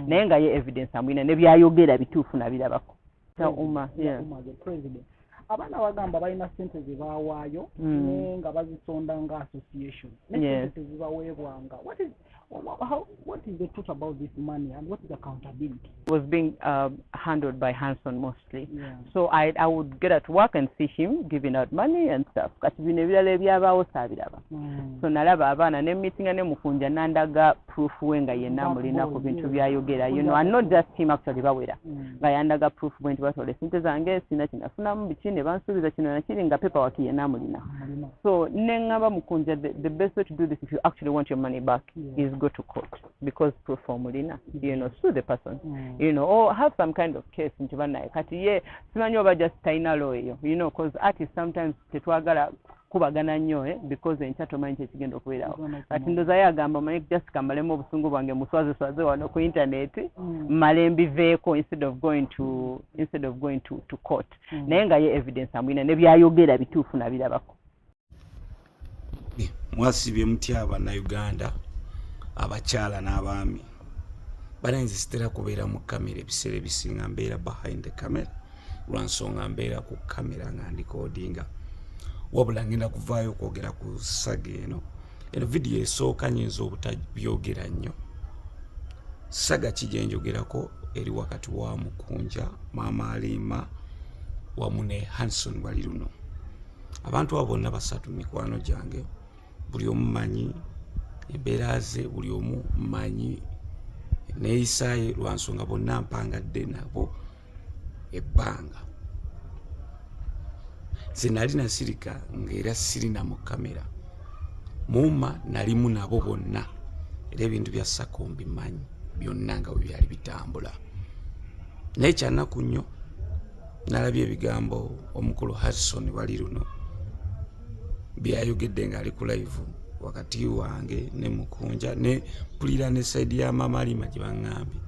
naye nga ye evidence amwina ne byayogera bituufu nabirabako president abaana bagamba balina ssente ze baawaayo nga bazisonda nga association ne ssente zibaweebwanga what is the truth about this money and what is accountability? It was being handled by Hanson mostly. So I would get at work and see him giving out money and stuff. Kati bino ebirala ebyabaawo saabiraba. So nalaba abaana ne meeting ne mufunja nandaga proof wenga yenna mulina ku bintu byayogera. You know, and not just him actually bawera. Nga yandaga proof bwenti batole sente zange sina kinafunamu bikine bansubiza kino nakiri nga paperwork yenna mulina. So nengaba mukunja the best way to do this if you actually want your money back is go to court because proof formulina, you know, sue the person, you know, or have some kind of case in Chivana. Kati ye, simanyo ba just taina lawyer, you know, because artists sometimes tetwagala kubagana nyo because in chato manche chigendo kwira. Kati ndoza ya gamba manye just kamalemo obusungu bwange muswaze wano ku internet, malembi veko instead of going to court. Naye nga ye evidence amwina ne byayogera bituufu nabirabako. Mwasibye mutyaba na Uganda. Abakyala n'abaami balinzisitira kubeera mu kamera ebiseera ebisinga mbeera behind the camera lwansonga mbeera ku kamera nga ndikodinga wabula ngenda kuvaayo okwogera ku saga eno vidiyo esooka nyinza obutabyogera nnyo saga kijenjogerako eri wakati wa Mukunja Maama Alima wamu ne Hanson Baliruno abantu abo bonna basatu mikwano gyange buli omu manyi embeera ze buli omu manyi neeyisaye lwansonga bonna mpangadde nabo ebbanga ze nali nasirika ng'era sirina mu kamera muuma nalimu nabo bonna era ebintu bya Sako mbimanyi byonna nga bwe byali bitambula naye kyanaku nnyo nalabye ebigambo omukulu Harrison Baliruno byayogedde ng'ali ku live wakati wange ne Mukunja ne pulira ne side ya Maama Alima gye baŋŋambye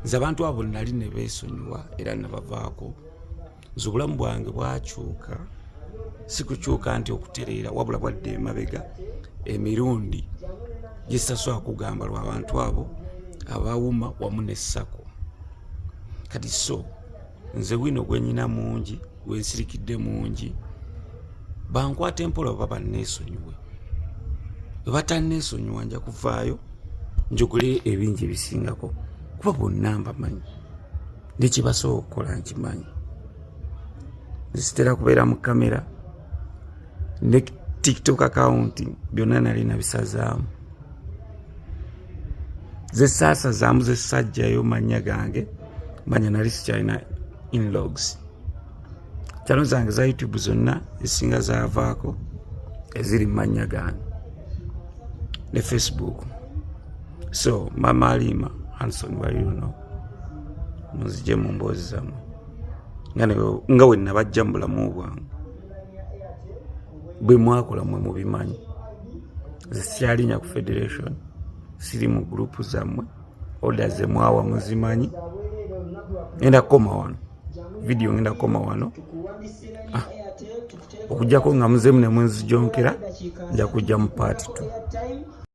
nze abantu abo nali ne beesonyiwa era nabavaako nze obulamu bwange bwakyuka si kukyuka nti okutereera wabula bwadde emabega emirundi gye sitasobola kugamba lwa abantu abo abawuma wamu ne Sako kati so nze wino gwe nnyina mungi gwensirikidde mungi bankwata empola baba banneesonyiwe batanneesonyiwa nja kuvaayo njogole ebingi ebisingako kuba bonna mbamanyi nekyebasobola okukola nkimanyi nzitera kubeera mu kamera ne TikTok account byonna nali nabisazaamu ze saasazaamu ze sajjayo manya gange manya nali sikyalina inlogs channel zange za YouTube zonna esinga zaavaako eziri manya gange ne Facebook so Maama Alima Hanson Baliruno muzije mu mboozi zammwe nga we nabajja mu bulamu bwange bwe mwakola mwe mubimanyi nze sikyalinya ku federation siri mu gurupu zammwe order ze mwawa muzimanyi ngenda kukoma wano video ngenda kukoma wano okujjako nga muzemu ne mwenzijonkera nja kujja mu part 2